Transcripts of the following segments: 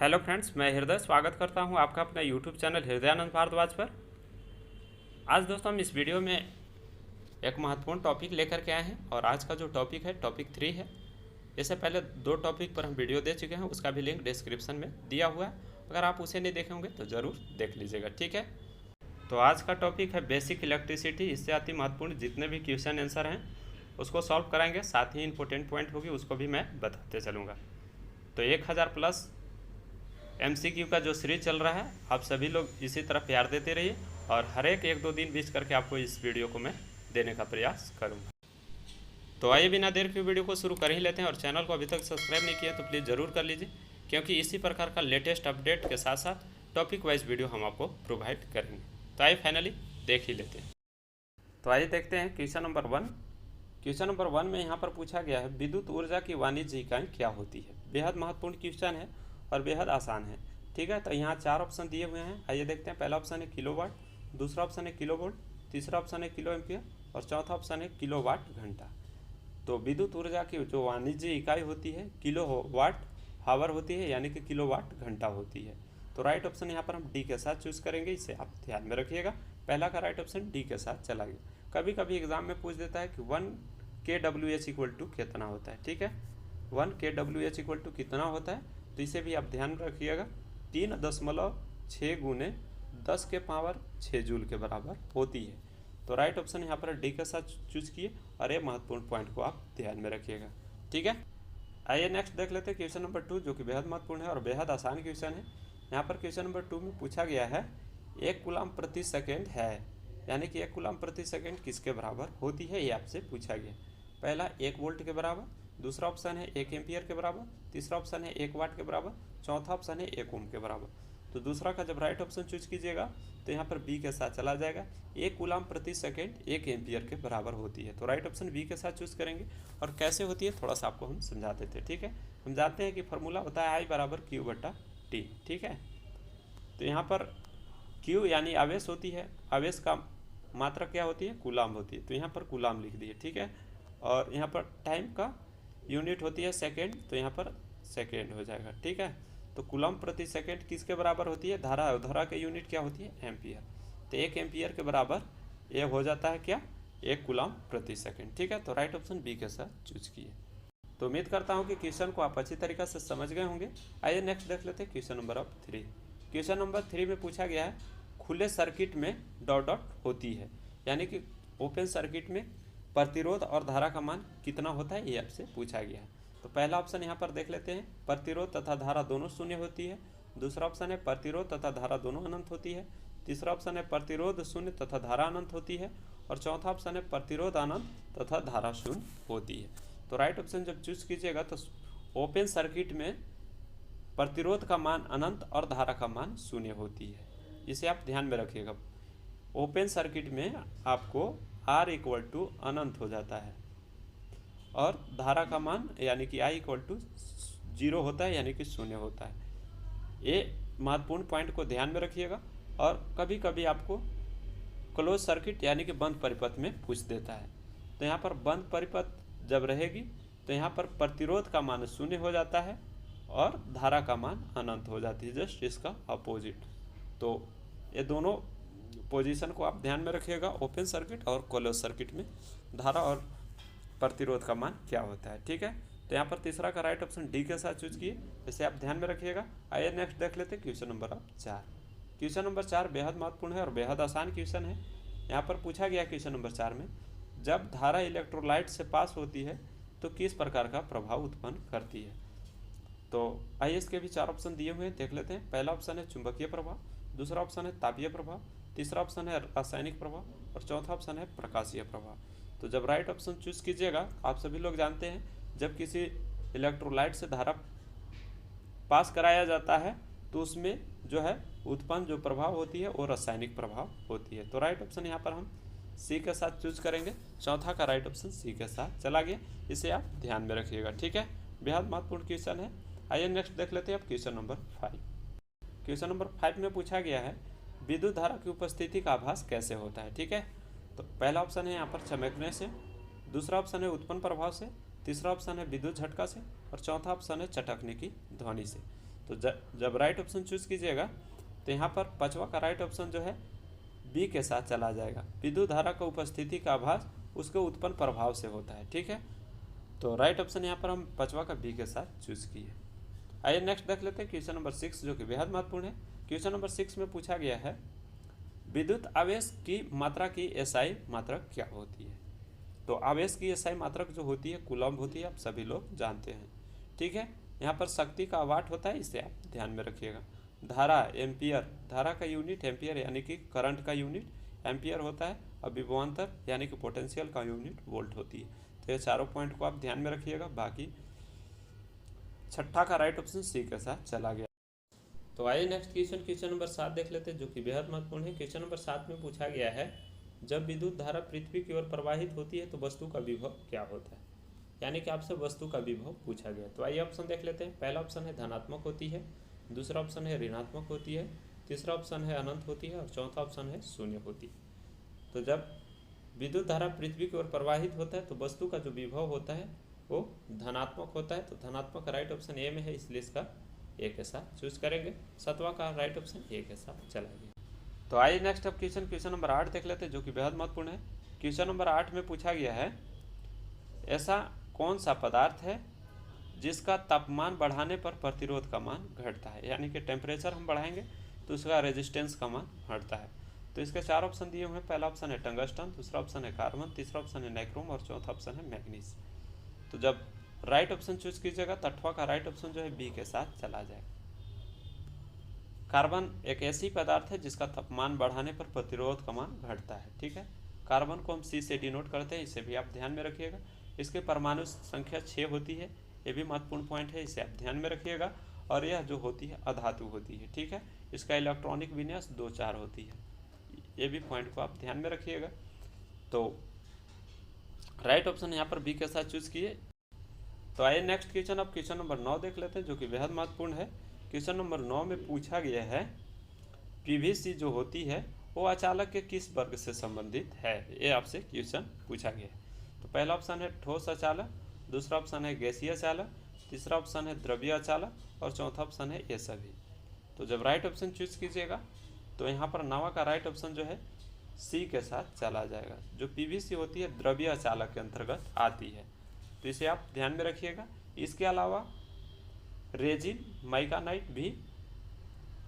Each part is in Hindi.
हेलो फ्रेंड्स, मैं हृदय स्वागत करता हूं आपका अपना यूट्यूब चैनल हृदयानंद भारद्वाज पर। आज दोस्तों हम इस वीडियो में एक महत्वपूर्ण टॉपिक लेकर के आए हैं और आज का जो टॉपिक है टॉपिक 3 है। इससे पहले 2 टॉपिक पर हम वीडियो दे चुके हैं, उसका भी लिंक डिस्क्रिप्शन में दिया हुआ है। अगर आप उसे नहीं देखे होंगे तो ज़रूर देख लीजिएगा, ठीक है। तो आज का टॉपिक है बेसिक इलेक्ट्रिसिटी। इससे अति महत्वपूर्ण जितने भी क्वेश्चन आंसर हैं उसको सॉल्व कराएंगे, साथ ही इंपॉर्टेंट पॉइंट होगी उसको भी मैं बताते चलूँगा। तो 1000 प्लस MCQ का जो सीरीज चल रहा है, आप सभी लोग इसी तरह प्यार देते रहिए और हर एक 1-2 दिन बीच करके आपको इस वीडियो को मैं देने का प्रयास करूँगा। तो आइए बिना देर के वीडियो को शुरू कर ही लेते हैं। और चैनल को अभी तक सब्सक्राइब नहीं किया तो प्लीज़ ज़रूर कर लीजिए, क्योंकि इसी प्रकार का लेटेस्ट अपडेट के साथ साथ टॉपिक वाइज वीडियो हम आपको प्रोवाइड करेंगे। तो आइए फाइनली देख ही लेते हैं। तो आइए देखते हैं क्वेश्चन नंबर 1। क्वेश्चन नंबर 1 में यहाँ पर पूछा गया है विद्युत ऊर्जा की वाणिज्य इकाई क्या होती है। बेहद महत्वपूर्ण क्वेश्चन है और बेहद आसान है, ठीक है। तो यहाँ 4 ऑप्शन दिए हुए हैं, आइए देखते हैं। पहला ऑप्शन है किलोवाट, दूसरा ऑप्शन है किलोवोल्ट, तीसरा ऑप्शन है किलो एम्पियर और चौथा ऑप्शन है किलोवाट घंटा। तो विद्युत ऊर्जा की जो वाणिज्य इकाई होती है किलोवाट हावर होती है, यानी कि किलोवाट घंटा होती है। तो राइट ऑप्शन यहाँ पर हम डी के साथ चूज करेंगे, इसे आप ध्यान में रखिएगा। पहला का राइट ऑप्शन डी के साथ चला गया। कभी कभी एग्जाम में पूछ देता है कि 1 kWh इक्वल टू कितना होता है, ठीक है। 1 kWh इक्वल टू कितना होता है, तो इसे भी आप ध्यान में रखिएगा। 3.6 गुने 10 के पावर 6 जूल के बराबर होती है। तो राइट ऑप्शन यहाँ पर डी के साथ चूज किए और ये महत्वपूर्ण पॉइंट को आप ध्यान में रखिएगा, ठीक है। आइए नेक्स्ट देख लेते हैं क्वेश्चन नंबर 2, जो कि बेहद महत्वपूर्ण है और बेहद आसान क्वेश्चन है। यहाँ पर क्वेश्चन नंबर 2 में पूछा गया है 1 कूलम प्रति सेकेंड है, यानी कि 1 कूलम प्रति सेकेंड किसके बराबर होती है, ये आपसे पूछा गया। पहला 1 वोल्ट के बराबर, दूसरा ऑप्शन है 1 एम्पियर के बराबर, तीसरा ऑप्शन है 1 वाट के बराबर, चौथा ऑप्शन है 1 ओम के बराबर। तो दूसरा का जब राइट ऑप्शन चूज कीजिएगा तो यहाँ पर बी के साथ चला जाएगा। 1 कूलम प्रति सेकेंड 1 एम्पियर के बराबर होती है। तो राइट ऑप्शन बी के साथ चूज करेंगे। और कैसे होती है थोड़ा सा आपको हम समझा देते हैं, ठीक है। हम जानते हैं कि फॉर्मूला होता है आई बराबर क्यू बटा टी, ठीक है। तो यहाँ पर क्यू यानी आवेश होती है, आवेश का मात्रा क्या होती है, कूलम होती है। तो यहाँ पर कूलम लिख दिए, ठीक है। और यहाँ पर टाइम का यूनिट होती है सेकेंड, तो यहाँ पर सेकेंड हो जाएगा, ठीक है। तो कूलम प्रति सेकेंड किसके बराबर होती है, धारा। धारा की यूनिट क्या होती है, एम्पियर। तो 1 एम्पियर के बराबर ये हो जाता है क्या, 1 कूलम प्रति सेकेंड, ठीक है। तो राइट ऑप्शन बी के साथ चूज किए। तो उम्मीद करता हूँ कि क्वेश्चन को आप अच्छी तरीके से समझ गए होंगे। आइए नेक्स्ट देख लेते हैं क्वेश्चन नंबर 3। क्वेश्चन नंबर 3 में पूछा गया है खुले सर्किट में डॉट डॉट होती है, यानी कि ओपन सर्किट में प्रतिरोध और धारा का मान कितना होता है, ये आपसे पूछा गया है। तो पहला ऑप्शन यहाँ पर देख लेते हैं, प्रतिरोध तथा धारा दोनों शून्य होती है। दूसरा ऑप्शन है प्रतिरोध तथा धारा दोनों अनंत होती है। तीसरा ऑप्शन है प्रतिरोध शून्य तथा धारा अनंत होती है। और चौथा ऑप्शन है प्रतिरोध अनंत तथा धारा शून्य होती है। तो राइट ऑप्शन जब चूज कीजिएगा तो ओपन सर्किट में प्रतिरोध का मान अनंत और धारा का मान शून्य होती है, इसे आप ध्यान में रखिएगा। ओपन सर्किट में आपको R इक्वल टू अनंत हो जाता है और धारा का मान यानी कि I इक्वल टू 0 होता है, यानी कि शून्य होता है। ये महत्वपूर्ण पॉइंट को ध्यान में रखिएगा। और कभी कभी आपको क्लोज सर्किट यानी कि बंद परिपथ में पूछ देता है। तो यहाँ पर बंद परिपथ जब रहेगी तो यहाँ पर प्रतिरोध का मान शून्य हो जाता है और धारा का मान अनंत हो जाती है, जस्ट इसका अपोजिट। तो ये दोनों पोजीशन को आप ध्यान में रखिएगा, ओपन सर्किट और क्लोज सर्किट में धारा और प्रतिरोध का मान क्या होता है, ठीक है। तो यहाँ पर तीसरा का राइट ऑप्शन डी के साथ चूज किए, इसे आप ध्यान में रखिएगा। आइए नेक्स्ट देख लेते हैं क्वेश्चन नंबर 4। क्वेश्चन नंबर 4 बेहद महत्वपूर्ण है और बेहद आसान क्वेश्चन है। यहाँ पर पूछा गया क्वेश्चन नंबर 4 में जब धारा इलेक्ट्रोलाइट से पास होती है तो किस प्रकार का प्रभाव उत्पन्न करती है। तो आइए इसके भी 4 ऑप्शन दिए हुए हैं, देख लेते हैं। पहला ऑप्शन है चुंबकीय प्रभाव, दूसरा ऑप्शन है तापीय प्रभाव, तीसरा ऑप्शन है रासायनिक प्रभाव और चौथा ऑप्शन है प्रकाशीय प्रभाव। तो जब राइट ऑप्शन चूज कीजिएगा, आप सभी लोग जानते हैं जब किसी इलेक्ट्रोलाइट से धारा पास कराया जाता है तो उसमें जो है उत्पन्न जो प्रभाव होती है वो रासायनिक प्रभाव होती है। तो राइट ऑप्शन यहाँ पर हम सी के साथ चूज करेंगे। चौथा का राइट ऑप्शन सी के साथ चला गया, इसे आप ध्यान में रखिएगा, ठीक है। बेहद महत्वपूर्ण क्वेश्चन है। आइए नेक्स्ट देख लेते हैं अब क्वेश्चन नंबर 5। क्वेश्चन नंबर 5 में पूछा गया है विद्युत धारा की उपस्थिति का आभास कैसे होता है, ठीक है। तो पहला ऑप्शन है यहाँ पर चमकने से, दूसरा ऑप्शन है उत्पन्न प्रभाव से, तीसरा ऑप्शन है विद्युत झटका से और चौथा ऑप्शन है चटकने की ध्वनि से। तो जब राइट ऑप्शन चूज कीजिएगा तो यहाँ पर पांचवा का राइट ऑप्शन जो है बी के साथ चला जाएगा। विद्युत धारा का उपस्थिति का आभास उसके उत्पन्न प्रभाव से होता है। ठीक है, तो राइट ऑप्शन यहाँ पर हम पांचवा का बी के साथ चूज किए। आइए नेक्स्ट देख लेते हैं क्वेश्चन नंबर 6, जो कि बेहद महत्वपूर्ण है। क्वेश्चन नंबर 6 में पूछा गया है विद्युत आवेश की मात्रा की एसआई मात्रक क्या होती है। तो आवेश की एसआई मात्रक जो होती है कूलम्ब होती है, आप सभी लोग जानते हैं। ठीक है, यहाँ पर शक्ति का वाट होता है, इसे आप ध्यान में रखिएगा। धारा एम्पियर, धारा का यूनिट एम्पियर यानी कि करंट का यूनिट एम्पियर होता है, और विभवांतर यानी कि पोटेंशियल का यूनिट वोल्ट होती है। तो ये चारों पॉइंट को आप ध्यान में रखिएगा। बाकी छठा का राइट ऑप्शन सी के साथ चला गया। तो आइए नेक्स्ट क्वेश्चन नंबर 7 देख लेते हैं, जो कि बेहद महत्वपूर्ण है। क्वेश्चन नंबर 7 में पूछा गया है जब विद्युत धारा पृथ्वी की ओर प्रवाहित होती है तो वस्तु का विभव क्या होता है। यानी कि आपसे वस्तु का विभव पूछा गया। तो आइए ऑप्शन देख लेते हैं। पहला ऑप्शन है धनात्मक होती है, दूसरा ऑप्शन है ऋणात्मक होती है, तीसरा ऑप्शन है अनंत होती है, और चौथा ऑप्शन है शून्य होती है। तो जब विद्युत धारा पृथ्वी की ओर प्रवाहित होता है तो वस्तु का जो विभव होता है वो धनात्मक होता है। तो धनात्मक राइट ऑप्शन ए में है, इसलिए इसका ए के साथ चूज करेंगे। सातवां का राइट ऑप्शन ए के साथ चला गया। तो आइए नेक्स्ट अब क्वेश्चन नंबर 8 देख लेते हैं, जो कि बेहद महत्वपूर्ण है। क्वेश्चन नंबर 8 में पूछा गया है ऐसा कौन सा पदार्थ है जिसका तापमान बढ़ाने पर प्रतिरोध का मान घटता है। यानी कि टेम्परेचर हम बढ़ाएंगे तो उसका रेजिस्टेंस का मान घटता है। तो इसके चार ऑप्शन दिए हुए हैं। पहला ऑप्शन है टंगस्टन, दूसरा ऑप्शन है कार्बन, तीसरा ऑप्शन है नाइक्रोम, और चौथा ऑप्शन है मैग्नीज। तो जब राइट ऑप्शन चूज कीजिएगा तो 8वां का राइट ऑप्शन जो है बी के साथ चला जाएगा। कार्बन एक ऐसी पदार्थ है जिसका तापमान बढ़ाने पर प्रतिरोध का मान घटता है। ठीक है, कार्बन को हम सी से डिनोट करते हैं, इसे भी आप ध्यान में रखिएगा। इसके परमाणु संख्या 6 होती है, ये भी महत्वपूर्ण पॉइंट है, इसे आप ध्यान में रखिएगा। और यह जो होती है अधातु होती है। ठीक है, इसका इलेक्ट्रॉनिक विन्यास 2-4 होती है, ये भी पॉइंट को आप ध्यान में रखिएगा। तो राइट ऑप्शन यहाँ पर बी के साथ चूज किए। तो आइए नेक्स्ट क्वेश्चन, अब क्वेश्चन नंबर 9 देख लेते हैं, जो कि बेहद महत्वपूर्ण है। क्वेश्चन नंबर 9 में पूछा गया है पीवीसी जो होती है वो अचालक के किस वर्ग से संबंधित है। ये आपसे क्वेश्चन पूछा गया है। तो पहला ऑप्शन है ठोस अचालक, दूसरा ऑप्शन है गैसीय चालक, तीसरा ऑप्शन है द्रव्य अचालक, और चौथा ऑप्शन है ये सभी। तो जब राइट ऑप्शन चूज कीजिएगा तो यहाँ पर 9वां का राइट ऑप्शन जो है सी के साथ चला जाएगा। जो पीवीसी होती है द्रव्य अचालक के अंतर्गत आती है, तो इसे आप ध्यान में रखिएगा। इसके अलावा रेजिन, माइकानाइट भी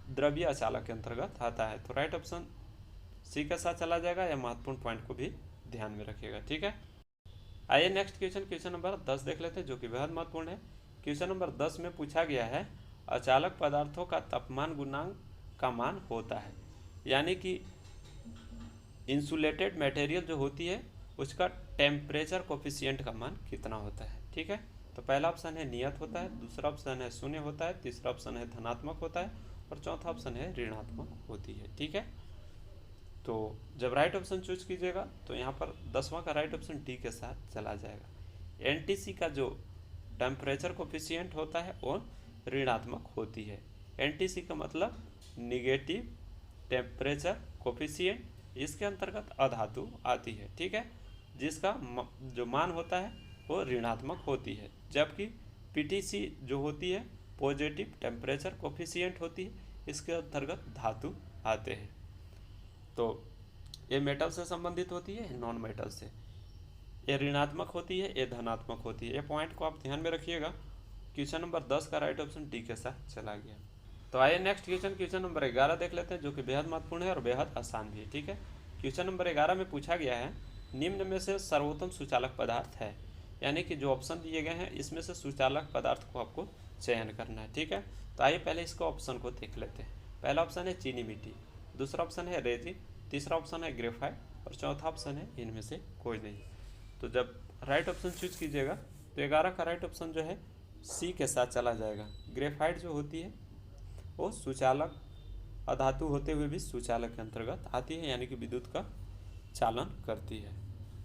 द्रव्य अचालक के अंतर्गत आता है। तो राइट ऑप्शन सी के साथ चला जाएगा। यह महत्वपूर्ण पॉइंट को भी ध्यान में रखिएगा। ठीक है, आइए नेक्स्ट क्वेश्चन नंबर 10 देख लेते हैं, जो कि बेहद महत्वपूर्ण है। क्वेश्चन नंबर 10 में पूछा गया है अचालक पदार्थों का तापमान गुणांक का मान होता है। यानी कि इंसुलेटेड मटेरियल जो होती है उसका टेम्परेचर कोफिशिएंट का मान कितना होता है। ठीक है, तो पहला ऑप्शन है नियत होता है, दूसरा ऑप्शन है शून्य होता है, तीसरा ऑप्शन है धनात्मक होता है, और चौथा ऑप्शन है ऋणात्मक होती है। ठीक है, तो जब राइट ऑप्शन चूज कीजिएगा तो यहाँ पर 10वां का राइट ऑप्शन डी के साथ चला जाएगा। एनटीसी का जो टेम्परेचर कोफिशिएंट होता है वो ऋणात्मक होती है। एनटीसी का मतलब निगेटिव टेम्परेचर कोफिशिएंट, इसके अंतर्गत अधातु आती है। ठीक है, जिसका जो मान होता है वो ऋणात्मक होती है। जबकि पीटीसी जो होती है पॉजिटिव टेम्परेचर कोफिशिएंट होती है, इसके अंतर्गत धातु आते हैं। तो ये मेटल से संबंधित होती है, नॉन मेटल से। ये ऋणात्मक होती है, ये धनात्मक होती है। ये पॉइंट को आप ध्यान में रखिएगा। क्वेश्चन नंबर 10 का राइट ऑप्शन डी के साथ चला गया। तो आइए नेक्स्ट क्वेश्चन नंबर 11 देख लेते हैं, जो कि बेहद महत्वपूर्ण है और बेहद आसान भी है। ठीक है, क्वेश्चन नंबर 11 में पूछा गया है निम्न में से सर्वोत्तम सुचालक पदार्थ है। यानी कि जो ऑप्शन दिए गए हैं इसमें से सुचालक पदार्थ को आपको चयन करना है। ठीक है, तो आइए पहले इसको ऑप्शन को देख लेते हैं। पहला ऑप्शन है चीनी मिट्टी, दूसरा ऑप्शन है रेजिन, तीसरा ऑप्शन है ग्रेफाइट, और चौथा ऑप्शन है इनमें से कोई नहीं। तो जब राइट ऑप्शन चूज कीजिएगा तो 11 का राइट ऑप्शन जो है सी के साथ चला जाएगा। ग्रेफाइट जो होती है वो सुचालक अधातु होते हुए भी सुचालक के अंतर्गत आती है, यानी कि विद्युत का चालन करती है।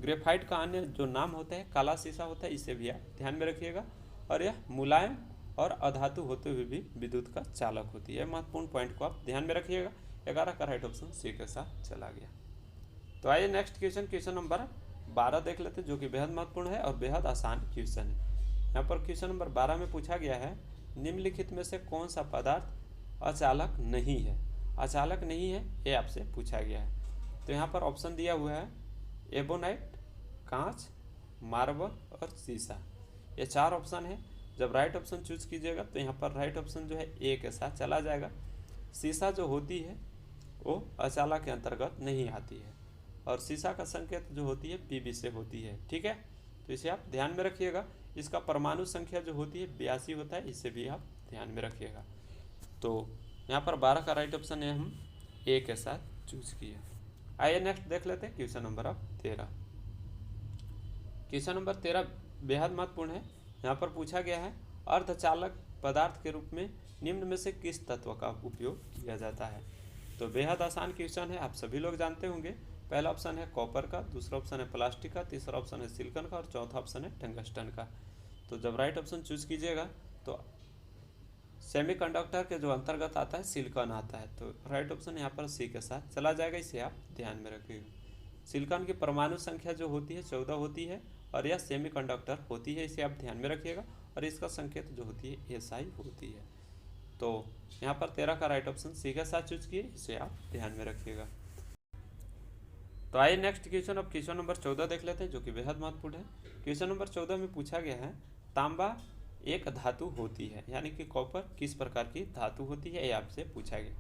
ग्रेफाइट का अन्य जो नाम होता है काला शीशा होता है, इसे भी आप ध्यान में रखिएगा। और यह मुलायम और अधातु होते हुए भी विद्युत का चालक होती है। महत्वपूर्ण पॉइंट को आप ध्यान में रखिएगा। 11 का राइट ऑप्शन सी के साथ चला गया। तो आइए नेक्स्ट क्वेश्चन नंबर 12 देख लेते हैं, जो कि बेहद महत्वपूर्ण है और बेहद आसान क्वेश्चन है। यहाँ पर क्वेश्चन नंबर 12 में पूछा गया है निम्नलिखित में से कौन सा पदार्थ अचालक नहीं है? अचालक नहीं है ये आपसे पूछा गया है। तो यहाँ पर ऑप्शन दिया हुआ है एबोनाइट, कांच, मार्बल और शीशा। ये 4 ऑप्शन है। जब राइट ऑप्शन चूज कीजिएगा तो यहाँ पर राइट ऑप्शन जो है ए के साथ चला जाएगा। शीशा जो होती है वो अचालक के अंतर्गत नहीं आती है और शीशा का संकेत जो होती है पीबी से होती है। ठीक है, तो इसे आप ध्यान में रखिएगा। इसका परमाणु संख्या जो होती है 82 होता है, इसे भी आप ध्यान में रखिएगा। तो यहाँ पर 12 का राइट ऑप्शन है हम ए के साथ चूज किए। आइए नेक्स्ट देख लेते हैं क्वेश्चन नंबर अब 13। क्वेश्चन नंबर 13 बेहद महत्वपूर्ण है। यहाँ पर पूछा गया है अर्धचालक पदार्थ के रूप में निम्न में से किस तत्व का उपयोग किया जाता है? तो बेहद आसान क्वेश्चन है, आप सभी लोग जानते होंगे। पहला ऑप्शन है कॉपर का, दूसरा ऑप्शन है प्लास्टिक का, तीसरा ऑप्शन है सिलिकॉन का और चौथा ऑप्शन है टंगस्टन का। तो जब राइट ऑप्शन चूज कीजिएगा तो सेमीकंडक्टर के जो अंतर्गत आता है सिलिकॉन आता है, तो राइट ऑप्शन यहाँ पर सी के साथ चला जाएगा। इसे आप ध्यान में रखिएगा। सिलिकॉन की परमाणु संख्या जो होती है 14 होती है और यह सेमीकंडक्टर होती है, इसे आप ध्यान में रखिएगा। और इसका संकेत जो होती है SI होती है। तो यहाँ पर 13 का राइट ऑप्शन सी के साथ चूज किए, इसे आप ध्यान में रखिएगा। तो आइए नेक्स्ट क्वेश्चन, अब क्वेश्चन नंबर 14 देख लेते हैं जो कि बेहद महत्वपूर्ण है। क्वेश्चन नंबर 14 में पूछा गया है तांबा एक धातु होती है, यानी कि कॉपर किस प्रकार की धातु होती है, ये आपसे पूछा गया।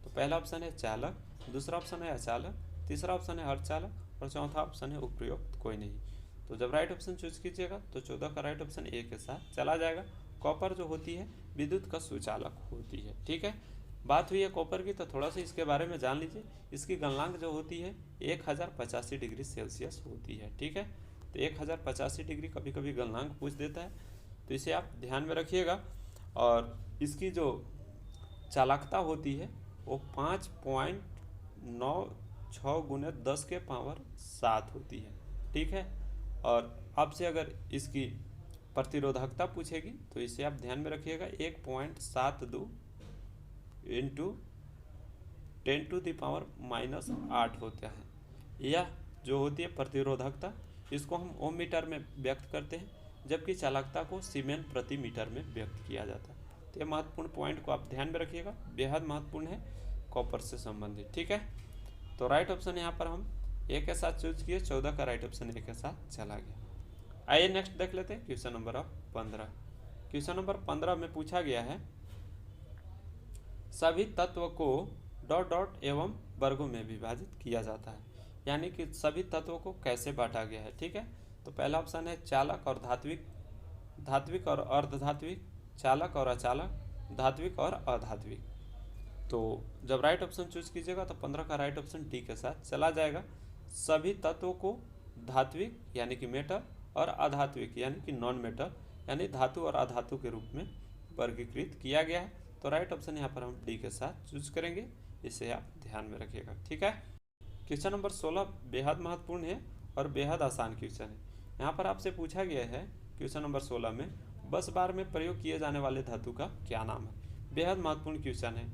तो पहला ऑप्शन है चालक, दूसरा ऑप्शन है अचालक, तीसरा ऑप्शन है अर्धचालक और चौथा ऑप्शन है उपयुक्त कोई नहीं। तो जब राइट ऑप्शन चूज कीजिएगा तो 14 का राइट ऑप्शन ए के साथ चला जाएगा। कॉपर जो होती है विद्युत का सुचालक होती है। ठीक है, बात हुई है कॉपर की, तो थोड़ा सा इसके बारे में जान लीजिए। इसकी गलनांक जो होती है 1085 डिग्री सेल्सियस होती है। ठीक है, तो 1085 डिग्री कभी कभी गलनांक पूछ देता है, तो इसे आप ध्यान में रखिएगा। और इसकी जो चालकता होती है वो 5.96 गुने 10 के पावर 7 होती है। ठीक है, और आपसे अगर इसकी प्रतिरोधकता पूछेगी तो इसे आप ध्यान में रखिएगा 1.72 इंटू 10⁻⁻8 होता है। यह जो होती है प्रतिरोधकता, इसको हम ओम मीटर में व्यक्त करते हैं, जबकि चालकता को सीमेन प्रति मीटर में व्यक्त किया जाता है। तो ये महत्वपूर्ण पॉइंट को आप ध्यान में रखिएगा, बेहद महत्वपूर्ण है कॉपर से संबंधित। ठीक है, तो राइट ऑप्शन यहाँ पर हम ए के साथ चूज किए, 14 का राइट ऑप्शन ए के साथ चला गया। आइए नेक्स्ट देख लेते हैं क्वेश्चन नंबर 15। क्वेश्चन नंबर 15 में पूछा गया है सभी तत्व को डॉट डॉट एवं वर्गों में विभाजित किया जाता है, यानी कि सभी तत्वों को कैसे बांटा गया है। ठीक है, तो पहला ऑप्शन है चालक और धात्विक, धात्विक और अर्धधात्विक, चालक और अचालक, धात्विक और अधात्विक। तो जब राइट ऑप्शन चूज कीजिएगा तो 15 का राइट ऑप्शन डी के साथ चला जाएगा। सभी तत्वों को धात्विक यानी कि मेटल और अधात्विक यानी कि नॉन मेटल यानी धातु और अधातु के रूप में वर्गीकृत किया गया है। तो राइट ऑप्शन यहाँ पर हम डी के साथ चूज करेंगे, इसे आप ध्यान में रखिएगा। ठीक है, क्वेश्चन नंबर 16 बेहद महत्वपूर्ण है और बेहद आसान क्वेश्चन है। यहाँ पर आपसे पूछा गया है क्वेश्चन नंबर 16 में बस बार में प्रयोग किए जाने वाले धातु का क्या नाम है। बेहद महत्वपूर्ण क्वेश्चन है,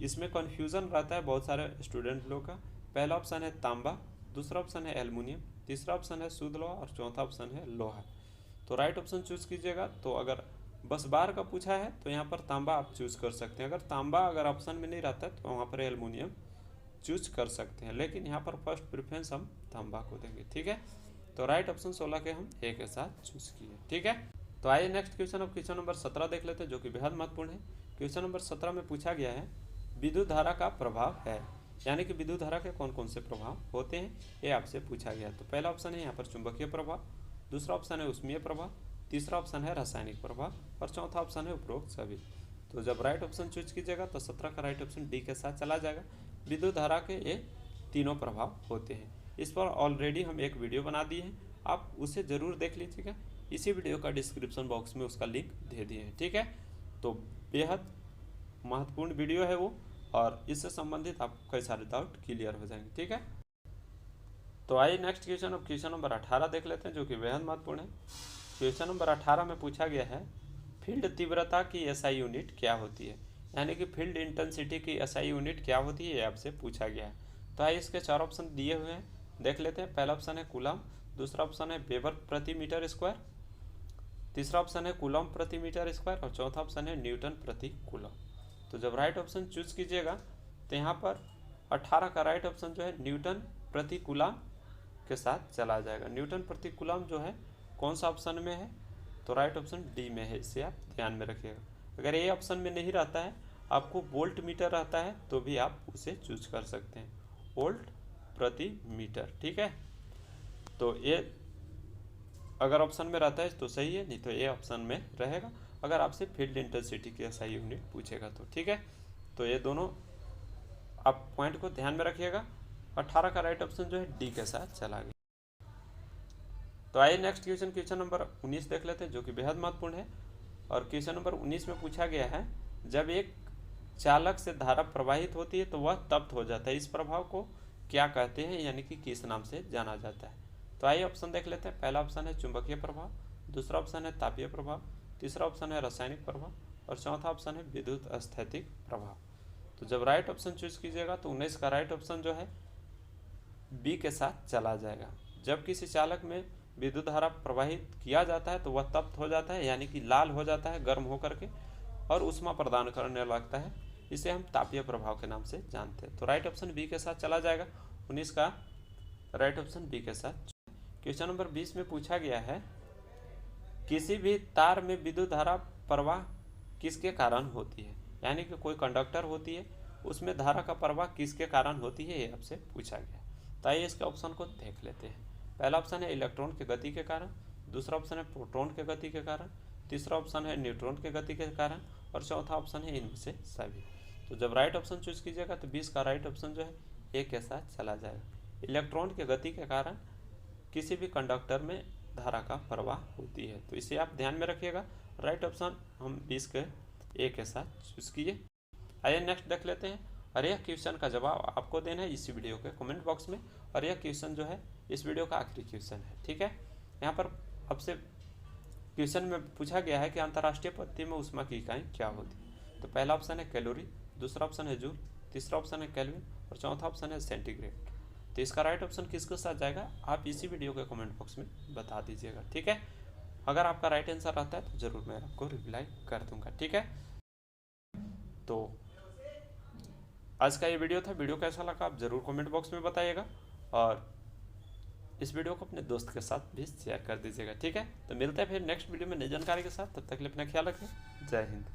इसमें कन्फ्यूजन रहता है बहुत सारे स्टूडेंट लोग का। पहला ऑप्शन है तांबा, दूसरा ऑप्शन है एल्युमिनियम, तीसरा ऑप्शन है शुद्ध लोहा और चौथा ऑप्शन है लोहा। तो राइट ऑप्शन चूज कीजिएगा। तो अगर बस बार का पूछा है तो यहाँ पर तांबा आप चूज कर सकते हैं। अगर तांबा अगर ऑप्शन में नहीं रहता है तो वहाँ पर एल्युमिनियम चूज कर सकते हैं, लेकिन यहाँ पर फर्स्ट प्रेफरेंस हम तांबा को देंगे। ठीक है, तो राइट ऑप्शन 16 के हम ए के साथ चूज किए। ठीक है, तो आइए नेक्स्ट क्वेश्चन, अब क्वेश्चन नंबर 17 देख लेते हैं जो कि बेहद महत्वपूर्ण है। क्वेश्चन नंबर 17 में पूछा गया है विद्युत धारा का प्रभाव है, यानी कि विद्युत धारा के कौन कौन से प्रभाव होते हैं, ये आपसे पूछा गया। तो पहला ऑप्शन है यहाँ पर चुंबकीय प्रभाव, दूसरा ऑप्शन है उष्मीय प्रभाव, तीसरा ऑप्शन है रासायनिक प्रभाव और चौथा ऑप्शन है उपरोक्त सभी। तो जब राइट ऑप्शन चूज कीजिएगा तो 17 का राइट ऑप्शन डी के साथ चला जाएगा। विद्युत धारा के ये तीनों प्रभाव होते हैं। इस पर ऑलरेडी हम एक वीडियो बना दिए हैं, आप उसे ज़रूर देख लीजिएगा। इसी वीडियो का डिस्क्रिप्शन बॉक्स में उसका लिंक दे दिए हैं। ठीक है, तो बेहद महत्वपूर्ण वीडियो है वो, और इससे संबंधित आपको कई सारे डाउट क्लियर हो जाएंगे। ठीक है, तो आइए नेक्स्ट क्वेश्चन, अब क्वेश्चन नंबर 18 देख लेते हैं जो कि बेहद महत्वपूर्ण है। क्वेश्चन नंबर 18 में पूछा गया है फील्ड तीव्रता की SI यूनिट क्या होती है, यानी कि फील्ड इंटेंसिटी की SI यूनिट क्या होती है, ये आपसे पूछा गया है। तो आइए इसके 4 ऑप्शन दिए हुए हैं, देख लेते हैं। पहला ऑप्शन है कूलम, दूसरा ऑप्शन है वेबर प्रति मीटर स्क्वायर, तीसरा ऑप्शन है कूलम प्रति मीटर स्क्वायर और चौथा ऑप्शन है न्यूटन प्रति कूलम। तो जब राइट ऑप्शन चूज कीजिएगा तो यहाँ पर 18 का राइट ऑप्शन जो है न्यूटन प्रति कूलम के साथ चला जाएगा। न्यूटन प्रति कूलम जो है कौन सा ऑप्शन में है, तो राइट ऑप्शन डी में है, इसे आप ध्यान में रखिएगा। अगर ये ऑप्शन में नहीं रहता है, आपको वोल्ट मीटर रहता है तो भी आप उसे चूज कर सकते हैं, वोल्ट प्रति मीटर। ठीक है, तो ये अगर ऑप्शन में रहता है तो सही है, नहीं तो ये ऑप्शन में रहेगा अगर आपसे फील्ड इंटेंसिटी की एसआई यूनिट पूछेगा तो। ठीक है, तो ये दोनों आप पॉइंट को ध्यान में रखिएगा। 18 का राइट ऑप्शन जो है डी के साथ चला गया। तो आइए नेक्स्ट क्वेश्चन नंबर 19 देख लेते हैं, जो कि बेहद महत्वपूर्ण है। और क्वेश्चन नंबर 19 में पूछा गया है, जब एक चालक से धारा प्रवाहित होती है तो वह तप्त हो जाता है, इस प्रभाव को क्या कहते हैं, यानी कि किस नाम से जाना जाता है। तो आइए ऑप्शन देख लेते हैं। पहला ऑप्शन है चुंबकीय प्रभाव, दूसरा ऑप्शन है तापीय प्रभाव, तीसरा ऑप्शन है रासायनिक प्रभाव और चौथा ऑप्शन है विद्युत स्थैतिक प्रभाव। तो जब राइट ऑप्शन चूज कीजिएगा तो 19 का राइट ऑप्शन जो है बी के साथ चला जाएगा। जब किसी चालक में विद्युत धारा प्रवाहित किया जाता है तो वह तप्त हो जाता है, यानी कि लाल हो जाता है गर्म होकर के और ऊष्मा प्रदान करने लगता है, इसे हम तापीय प्रभाव के नाम से जानते हैं। तो राइट ऑप्शन बी के साथ चला जाएगा। 19 का राइट ऑप्शन बी के साथ। क्वेश्चन नंबर 20 में पूछा गया है, किसी भी तार में विद्युत धारा प्रवाह किसके कारण होती है, यानी कि कोई कंडक्टर होती है उसमें धारा का प्रवाह किसके कारण होती है, ये आपसे पूछा गया। तो आइए इसके ऑप्शन को देख लेते हैं। पहला ऑप्शन है इलेक्ट्रॉन के गति के कारण, दूसरा ऑप्शन है प्रोटॉन के गति के कारण, तीसरा ऑप्शन है न्यूट्रॉन के गति के कारण और चौथा ऑप्शन है इनमें से सभी। तो जब राइट ऑप्शन चूज कीजिएगा तो 20 का राइट ऑप्शन जो है ए के साथ चला जाएगा। इलेक्ट्रॉन के गति के कारण किसी भी कंडक्टर में धारा का प्रवाह होती है, तो इसे आप ध्यान में रखिएगा। राइट ऑप्शन हम 20 के ए के साथ चूज कीजिए। आइए नेक्स्ट देख लेते हैं, और यह क्वेश्चन का जवाब आपको देना है इसी वीडियो के कमेंट बॉक्स में। और यह क्वेश्चन जो है इस वीडियो का आखिरी क्वेश्चन है। ठीक है, यहाँ पर आपसे क्वेश्चन में पूछा गया है कि अंतर्राष्ट्रीय पद्धति में ऊष्मा की इकाई क्या होती है। तो पहला ऑप्शन है कैलोरी, दूसरा ऑप्शन है जूल, तीसरा ऑप्शन है केल्विन और चौथा ऑप्शन है सेंटीग्रेड। तो इसका राइट ऑप्शन किसके साथ जाएगा, आप इसी वीडियो के कमेंट बॉक्स में बता दीजिएगा। ठीक है, अगर आपका राइट आंसर रहता है तो ज़रूर मैं आपको रिप्लाई कर दूंगा। ठीक है, तो आज का ये वीडियो था। वीडियो कैसा लगा आप ज़रूर कमेंट बॉक्स में बताइएगा और इस वीडियो को अपने दोस्त के साथ भी शेयर कर दीजिएगा। ठीक है, तो मिलते हैं फिर नेक्स्ट वीडियो में नई जानकारी के साथ। तब तक के लिए अपना ख्याल रखें। जय हिंद।